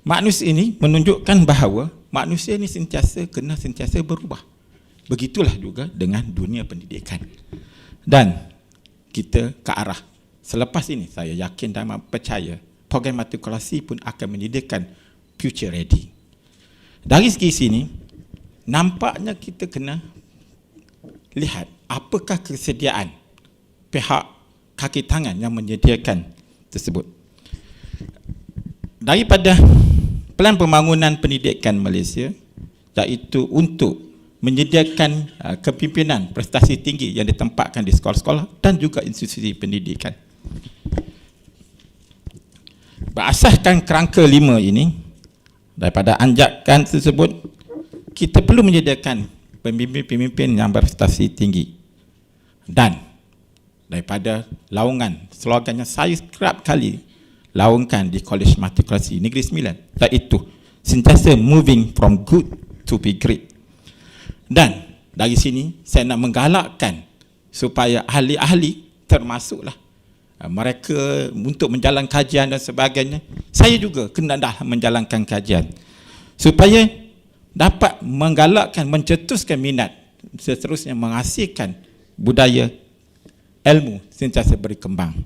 Manusia ini menunjukkan bahawa manusia ini sentiasa berubah. Begitulah juga dengan dunia pendidikan. Dan kita ke arah selepas ini, saya yakin dan percaya program matrikulasi pun akan menyediakan future ready. Dari segi sini, nampaknya kita kena lihat apakah kesediaan pihak kaki tangan yang menyediakan tersebut. Daripada Pelan Pembangunan Pendidikan Malaysia, iaitu untuk menyediakan kepimpinan prestasi tinggi yang ditempatkan di sekolah-sekolah dan juga institusi pendidikan. Berasaskan kerangka 5 ini, daripada anjakan tersebut, kita perlu menyediakan pemimpin-pemimpin yang berprestasi tinggi. Dan daripada laungan, slogan yang saya kerap kali laungkan di Kolej Matrikulasi Negeri Sembilan, iaitu sentiasa moving from good to be great. Dan dari sini saya nak menggalakkan supaya ahli-ahli, termasuklah mereka untuk menjalankan kajian dan sebagainya, saya juga kena dah menjalankan kajian supaya dapat menggalakkan, mencetuskan minat, seterusnya menghasilkan budaya ilmu sentiasa berkembang.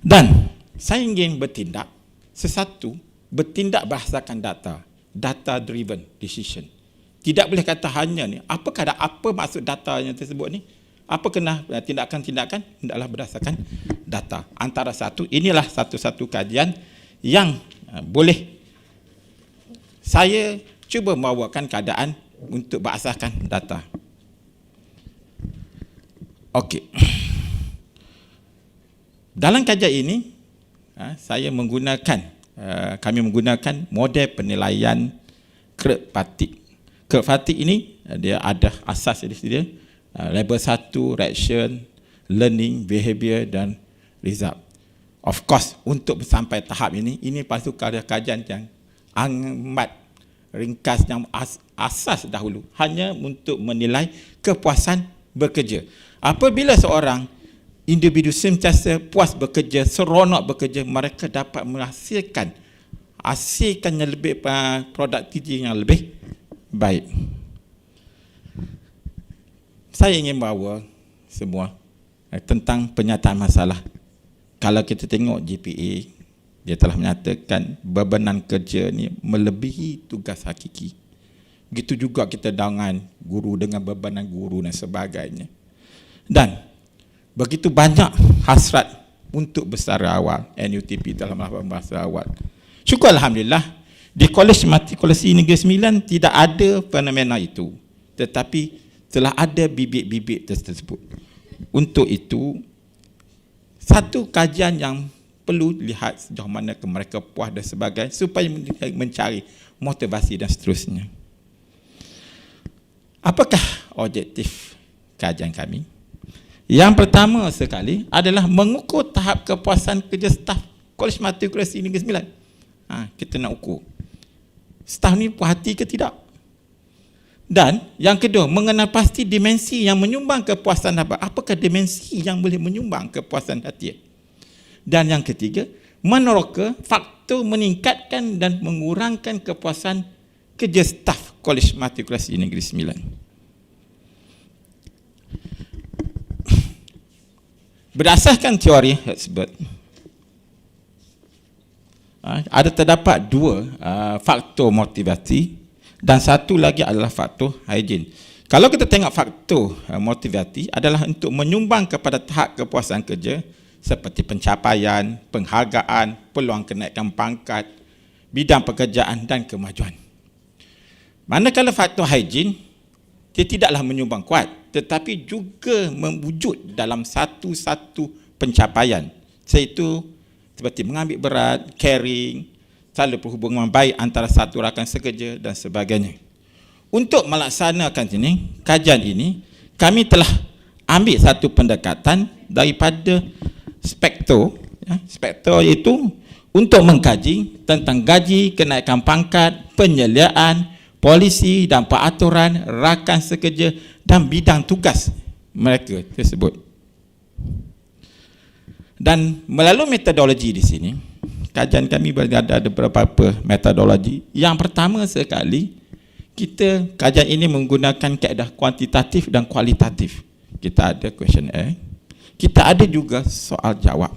Dan saya ingin bertindak berdasarkan data driven decision. Tidak boleh kata hanya ni, apa maksud datanya tersebut ni? Apa kena tindakan-tindakan? Hendaklah berdasarkan data. Antara inilah satu-satu kajian yang boleh saya cuba membawakan keadaan untuk berasaskan data. Okey. Dalam kajian ini, kami menggunakan model penilaian Kirkpatrick. Kirkpatrick ini dia ada asas dia, level 1, reaction, learning, behavior dan result. Of course, untuk sampai tahap ini pasal kajian yang amat ringkas, yang asas dahulu, hanya untuk menilai kepuasan bekerja. Apabila seorang individu sentiasa puas bekerja, seronok bekerja, mereka dapat menghasilkan yang lebih produktiviti yang lebih baik. saya ingin bawa semua tentang penyataan masalah. Kalau kita tengok GPA, dia telah menyatakan bebanan kerja ni melebihi tugas hakiki. Begitu juga kita dengan guru dengan bebanan guru dan sebagainya. Dan begitu banyak hasrat untuk bersara awal, NUTP dalam bersara awal. Syukur Alhamdulillah, di Kolej Matrikulasi Negeri Sembilan tidak ada fenomena itu. Tetapi telah ada bibit-bibit tersebut. Untuk itu, satu kajian yang perlu lihat sejauh mana mereka puas dan sebagainya supaya mencari motivasi dan seterusnya. Apakah objektif kajian kami? Yang pertama sekali adalah mengukur tahap kepuasan kerja staf Kolej Matrikulasi Negeri Sembilan. Kita nak ukur staf ni puas hati ke tidak. Dan yang kedua, mengenal pasti dimensi yang menyumbang kepuasan apa. Apakah dimensi yang boleh menyumbang kepuasan hati. Dan yang ketiga, meneroka faktor meningkatkan dan mengurangkan kepuasan kerja staf Kolej Matrikulasi Negeri Sembilan. Berdasarkan teori Herzberg, ada terdapat dua faktor motivasi dan satu lagi adalah faktor higien. Kalau kita tengok faktor motivasi adalah untuk menyumbang kepada tahap kepuasan kerja seperti pencapaian, penghargaan, peluang kenaikan pangkat, bidang pekerjaan dan kemajuan. Manakala faktor higien, dia tidaklah menyumbang kuat tetapi juga mewujud dalam satu-satu pencapaian, iaitu seperti mengambil berat, caring, selalu berhubungan baik antara satu rakan sekerja dan sebagainya. Untuk melaksanakan kajian ini, kami telah ambil satu pendekatan daripada Spektro. Spektro itu untuk mengkaji tentang gaji, kenaikan pangkat, penyeliaan, polisi dan peraturan rakan sekerja dan bidang tugas mereka tersebut. Dan melalui metodologi di sini, kajian kami ada beberapa metodologi. Yang pertama sekali, kajian ini menggunakan kaedah kuantitatif dan kualitatif. Kita ada questionnaire, kita ada juga soal jawab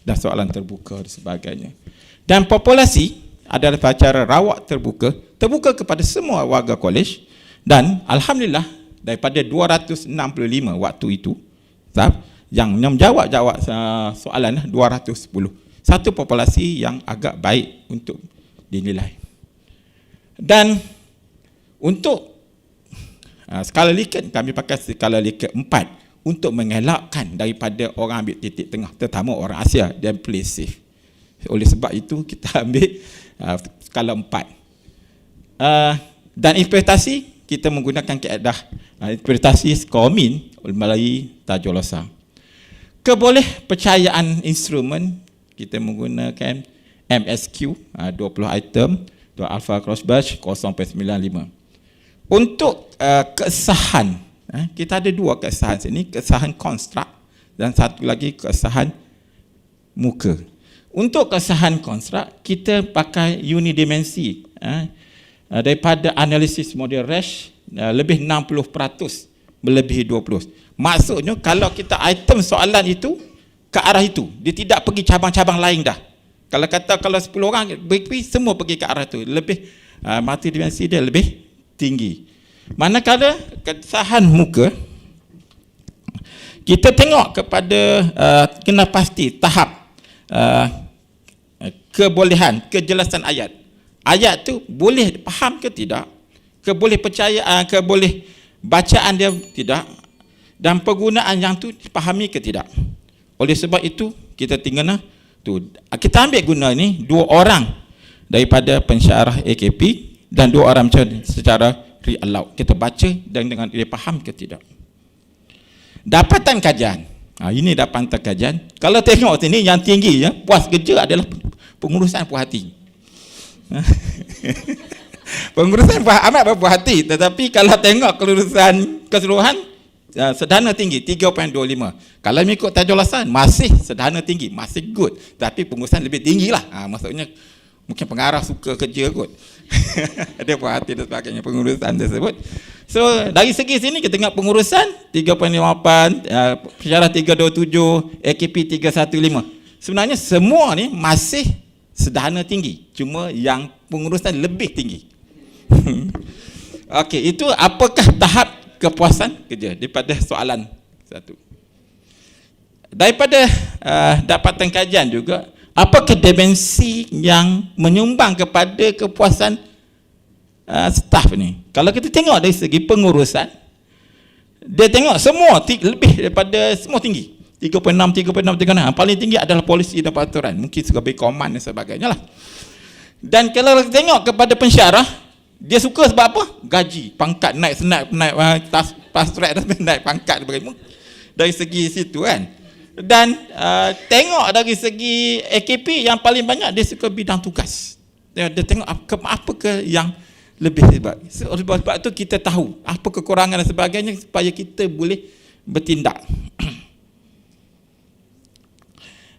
dan soalan terbuka dan sebagainya. Dan populasi adalah secara rawak terbuka kepada semua warga kolej. Dan alhamdulillah daripada 265 waktu itu, yang menjawab soalan 210. Satu populasi yang agak baik untuk dinilai. Dan untuk skala Likert, kami pakai skala Likert 4 untuk mengelakkan daripada orang ambil titik tengah, terutama orang Asia, dan play safe. Oleh sebab itu kita ambil skala 4. Dan interpretasi kita menggunakan kaedah interpretasi skor min melalui Tajolosa. Keboleh percayaan instrumen kita menggunakan MSQ 20 item, alpha cross batch 0.95. Untuk kesahan, kita ada dua kesahan sini, kesahan konstruk dan satu lagi kesahan muka. Untuk kesahan konstruk, kita pakai unidimensi daripada analisis model Rasch lebih 60% melebihi 20. Maksudnya kalau kita item soalan itu ke arah itu, dia tidak pergi cabang-cabang lain dah. Kalau 10 orang semua pergi ke arah itu, lebih multidimensi dia lebih tinggi. Manakala kesahan muka, kita tengok kepada kena pasti tahap kebolehan, kejelasan ayat. Ayat tu boleh faham ke tidak? Keboleh percayaan, keboleh bacaan dia tidak, dan penggunaan yang tu dipahami ke tidak. Oleh sebab itu kita tinggal kita ambil guna ni 2 orang daripada pensyarah AKP dan 2 orang secara read aloud. Kita baca dan dengan dia faham ke tidak. Dapatan kajian. Ini dapatan kajian. Kalau tengok sini yang tinggi puas kerja adalah pengurusan puas hati. Pengurusan amat berpuas hati, tetapi kalau tengok kelulusan keseluruhan sederhana tinggi 3.25. Kalau mengikut Tajolasan masih sederhana tinggi, masih good, tapi pengurusan lebih tinggi lah. Maksudnya Mungkin pengarah suka kerja kot. Dia puas hati dan sebagainya pengurusan tersebut. So dari segi sini kita tengok pengurusan 3.58, pensyarah 327, AKP 315. Sebenarnya semua ni masih sederhana tinggi, cuma yang pengurusan lebih tinggi. Okey, itu apakah tahap kepuasan kerja daripada soalan satu. Daripada dapatan kajian juga, apakah dimensi yang menyumbang kepada kepuasan staf ni? Kalau kita tengok dari segi pengurusan, dia tengok semua lebih daripada semua tinggi. 3.6. Paling tinggi adalah polisi dan peraturan. Mungkin sebagai komand dan sebagainya lah. Dan kalau kita tengok kepada pensyarah, dia suka sebab apa? Gaji, pangkat naik fast track dan naik pangkat dari segi situ kan. Dan tengok dari segi AKP yang paling banyak dia suka bidang tugas. Dia tengok apakah yang lebih hebat. Sebab itu kita tahu apa kekurangan dan sebagainya supaya kita boleh bertindak.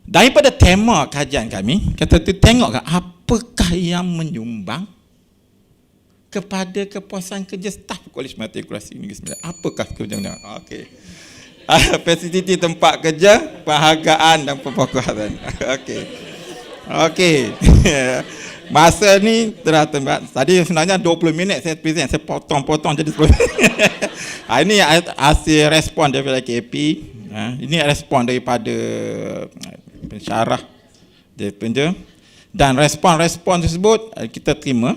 Daripada tema kajian kami, kita tengok apakah yang menyumbang kepada kepuasan kerja staf Kolej Matrikulasi Negeri Sembilan. Apakah kepuasan? Okey. Fasiliti tempat kerja, penghargaan dan pemfokusan. Okey. Okey. Masa ni telah tempat. Tadi sebenarnya 20 minit saya present, saya potong-potong jadi 10 minit. Ini hasil respon daripada KP. Ini respon daripada pensyarah daripada, dan respon-respon tersebut kita terima,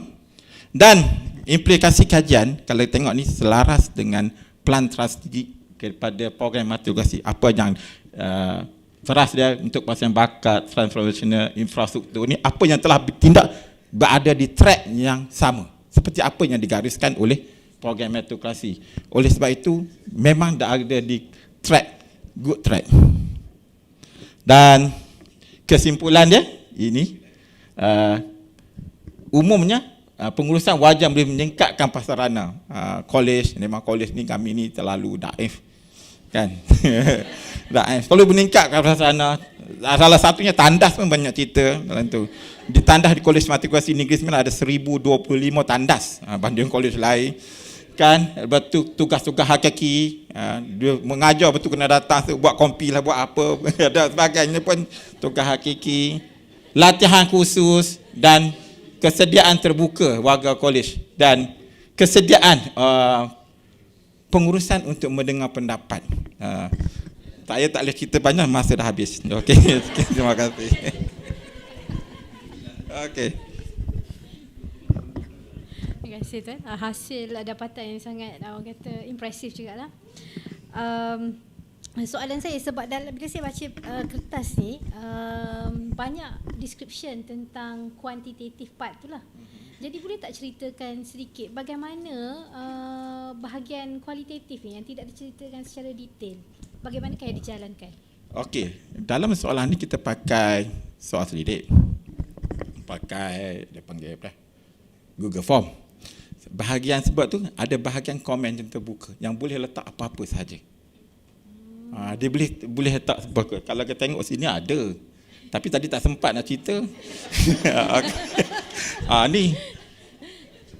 dan implikasi kajian kalau tengok ni selaras dengan plan strategik kepada program matrikulasi. Apa yang teras dia untuk pasien bakat, transformational infrastruktur ni, apa yang telah bertindak berada di track yang sama seperti apa yang digariskan oleh program matrikulasi. Oleh sebab itu memang dah ada di track, good track. Dan kesimpulan dia ini, umumnya pengurusan wajar boleh meningkatkan prasarana kolej. Memang kolej ni kami ni terlalu daif kan. Daif perlu meningkatkan prasarana. Salah satunya tandas pun banyak cerita dalam tu. Di tandas di Kolej Matrikulasi Negeri Sembilan ada 1025 tandas banding kolej lain kan. Lepas tu tugas-tugas hakiki, dia mengajar betul kena datang buat kompi lah, buat apa dan sebagainya pun tugas hakiki. Latihan khusus dan kesediaan terbuka warga kolej, dan kesediaan pengurusan untuk mendengar pendapat. Saya tak boleh cerita banyak, masa dah habis. Okey, terima kasih. Okey. Terima kasih Tuan. Hasil dapatan yang sangat orang kata impresif jugalah. Soalan saya sebab bila saya baca kertas ni, banyak description tentang quantitative part tu lah. Jadi boleh tak ceritakan sedikit bagaimana bahagian kualitatif ni yang tidak diceritakan secara detail, bagaimanakah yang dijalankan? Okey, dalam soalan ni kita pakai soal selidik, pakai dia panggil apa? Google Form. Bahagian sebab tu ada bahagian komen yang terbuka yang boleh letak apa-apa sahaja. Dia boleh letak sebab kalau kita tengok sini ada, tapi tadi tak sempat nak cerita. Ni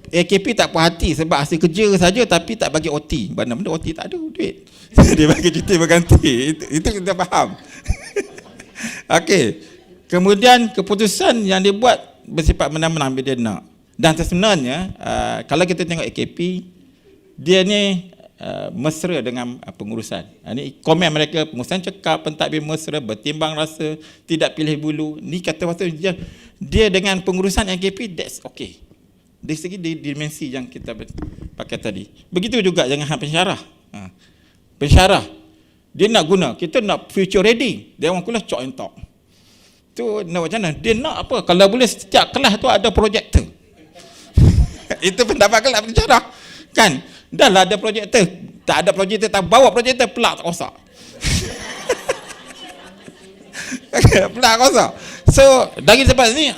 AKP tak puas hati sebab hasil kerja saja tapi tak bagi OT. Benda-benda OT tak ada duit. Dia bagi cuti berganti. Itu kita faham. Okey. Kemudian keputusan yang dia buat bersifat menang-menang bila dia nak. Dan sebenarnya kalau kita tengok AKP, dia ni mesra dengan pengurusan. Ini komen mereka, pengurusan cekap, pentadbir mesra, bertimbang rasa, tidak pilih bulu. Ni kata waktu dia dengan pengurusan AKP, that's okay. Dari segi dimensi yang kita pakai tadi. Begitu juga dengan pensyarah. Pensyarah, dia nak guna, kita nak future ready. Dia orang kuliah chalk and talk. Tu nak macam mana? Dia nak apa? Kalau boleh setiap kelas tu ada projektor. Itu pendapat kelas pensyarah. Kan? Dah lah ada projektor. Tak ada projektor, tak bawa projektor, pelak tak rosak. Pelak rosak. So, dari sebab ni,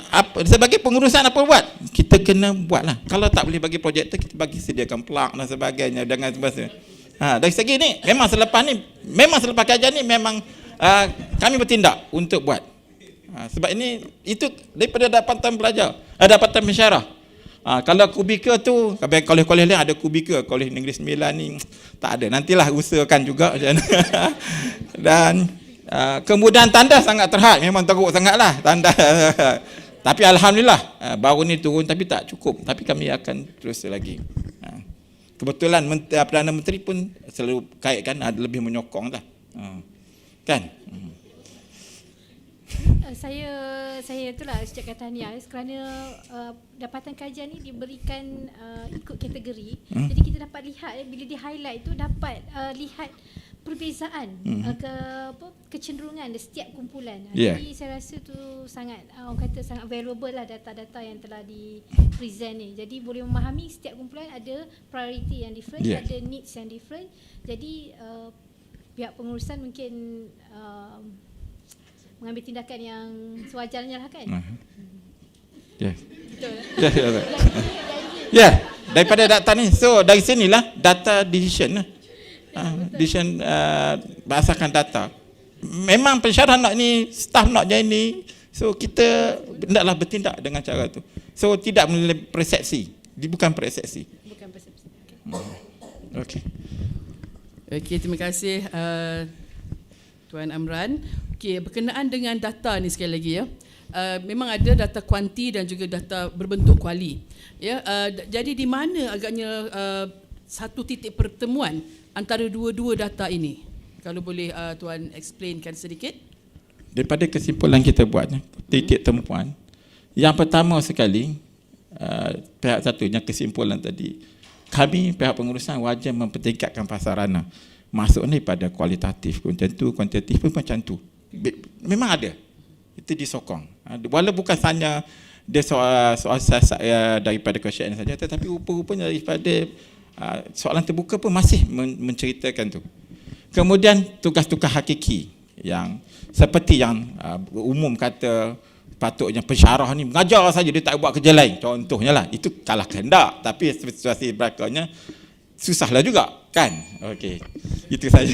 sebagai pengurusan apa buat? Kita kena buat lah. Kalau tak boleh bagi projektor, kita bagi sediakan pelak dan sebagainya. Dengan sebagainya. Dari segi ni, memang selepas kajian ni, memang kami bertindak untuk buat. Sebab itu daripada dapatan pelajar, dapatan pensyarah. Kalau kubikel tu, kolej-kolej lain ada kubikel, Kolej Negeri Sembilan ni tak ada. Nantilah usahakan juga. Dan kemudahan tandas sangat terhad, memang teruk sangatlah tandas. Tapi alhamdulillah baru ni turun tapi tak cukup. Tapi kami akan terus lagi. Kebetulan Perdana Menteri pun selalu kaitkan ada lebih menyokong dah. Kan? Saya itulah ucapkan tahniah kerana dapatan kajian ni diberikan ikut kategori. Jadi kita dapat lihat bila di highlight tu dapat lihat perbezaan kecenderungan setiap kumpulan. Jadi saya rasa tu sangat orang kata sangat valuable lah data-data yang telah di present ni. Jadi boleh memahami setiap kumpulan ada priority yang different, ada needs yang different. Jadi pihak pengurusan mungkin mengambil tindakan yang sewajarnya lah kan. Daripada data ni, so dari sinilah data decision lah. Decision berdasarkan data. Memang pensyarah nak ni, staff nak jadi ni, so kita hendaklah bertindak dengan cara tu. So tidak melalui persepsi, bukan persepsi. Okey, terima kasih Tuan Amran. Okey, berkenaan dengan data ni sekali lagi ya. Memang ada data kuanti dan juga data berbentuk kuali. Ya, jadi di mana agaknya satu titik pertemuan antara dua-dua data ini? Kalau boleh Tuan explainkan sedikit. Daripada kesimpulan kita buat, titik temuan. Yang pertama sekali, pihak satunya kesimpulan tadi, kami pihak pengurusan wajib mempertingkatkan prasarana. Maksudnya pada kualitatif, kuantitatif pun macam tu. Memang ada. Itu disokong. Walau bukan hanya dia soal daripada question saja, tetapi rupa-rupanya daripada soalan terbuka pun masih menceritakan tu. Kemudian tugas-tugas hakiki yang seperti yang umum kata patutnya pensyarah ni mengajar saja, dia tak buat kerja lain. Contohnya lah, itu kalah kehendak. Tapi situasi belakangnya susahlah juga, kan? Okey, itu saja.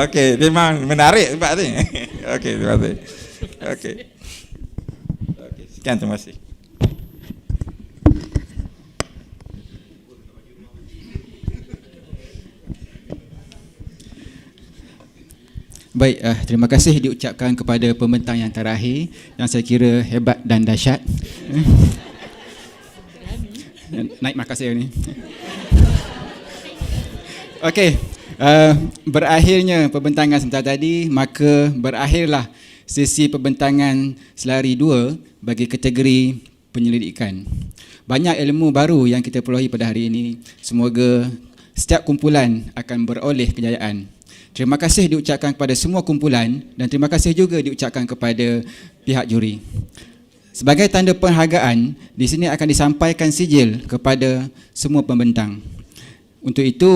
Okey, memang menarik sebab ni. Okey, terima kasih. Okey. Sekian, terima kasih. Baik, terima kasih diucapkan kepada pembentang yang terakhir yang saya kira hebat dan dahsyat. Naik markah saya ni. Okey, berakhirnya pembentangan sebentar tadi, maka berakhirlah sesi pembentangan selari 2 bagi kategori penyelidikan. Banyak ilmu baru yang kita perolehi pada hari ini. Semoga setiap kumpulan akan beroleh kejayaan. Terima kasih diucapkan kepada semua kumpulan dan terima kasih juga diucapkan kepada pihak juri. Sebagai tanda penghargaan, di sini akan disampaikan sijil kepada semua pembentang. Untuk itu,